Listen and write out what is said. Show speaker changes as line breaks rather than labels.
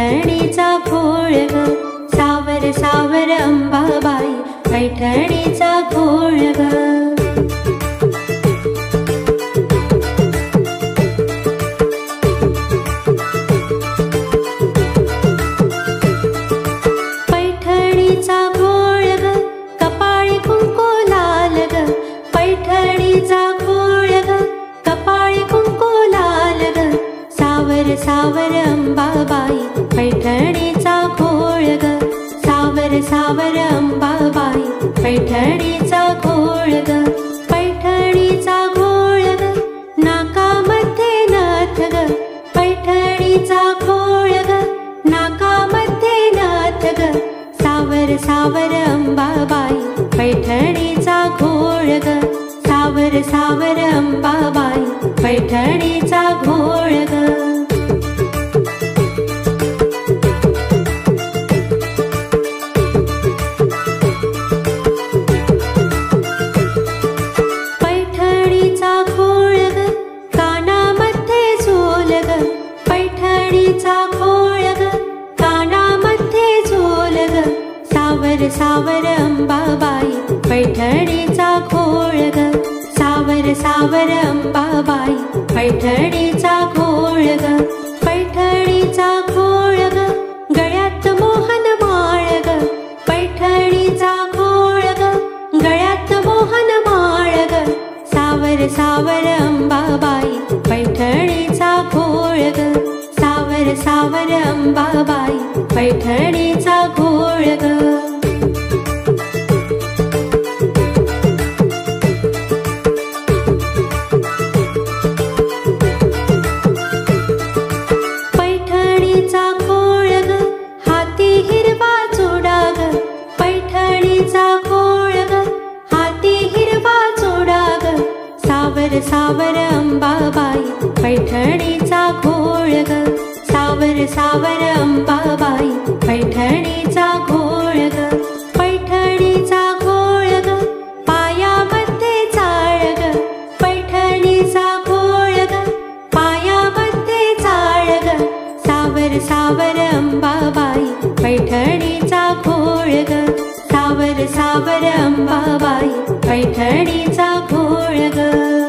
पैठणीचा घोळ ग, सावर सावर अंबाबाई पैठणीचा घोळ ग। पैठणीचा घोळ ग, कपाळी कुंकू लाल ग, पैठणीचा घोळ ग, कपाळी कुंकू लाल ग, सावर सावर अंबाबाई पैठणीचा घोळ ग, सावर सावर अंबाबाई पैठणीचा घोळ ग। पैठणीचा घोळ ग, नाकामध्ये नथ ग, पैठणीचा घोळ ग, नाकामध्ये नथ ग, सावर सावर अंबाबाई पैठणीचा घोळ ग, सावर सावर अंबाबाई पैठणीचा घोळ ग। पैठणीचा घोळ ग, कानामध्ये झोल ग, पैठणीचा घोळ ग, कानामध्ये झोल ग, सावर सावर अंबाबाई पैठणीचा घोळ ग, सावर सावर अंबाबाई पैठणीचा घोळ ग। पैठणीचा घोळ ग, गळ्यात मोहन माळ ग, पैठणीचा घोळ ग, गळ्यात मोहन माळ ग, सावर सावर अंबाबाई पैठणीचा घोळ ग, सावर सावर अंबाबाई पैठणीचा घोळ ग। पैठणीचा घोळ ग, हाती हिरवा चोडा ग, पैठणीचा घोळ ग, हाती हिरवा चोडा ग, सावर सावर अंबाबाई पैठणीचा घोळ ग, सावर सावर अंबाबाई पैठणीचा घोळ ग। पैठणीचा घोळ ग, पायामध्ये चाळ ग, पैठणीचा घोळ ग, पायामध्ये चाळ ग, सावर सावर अंबाबाई पैठणीचा घोळ ग, सावर सावर अंबाबाई पैठणीचा घोळ ग।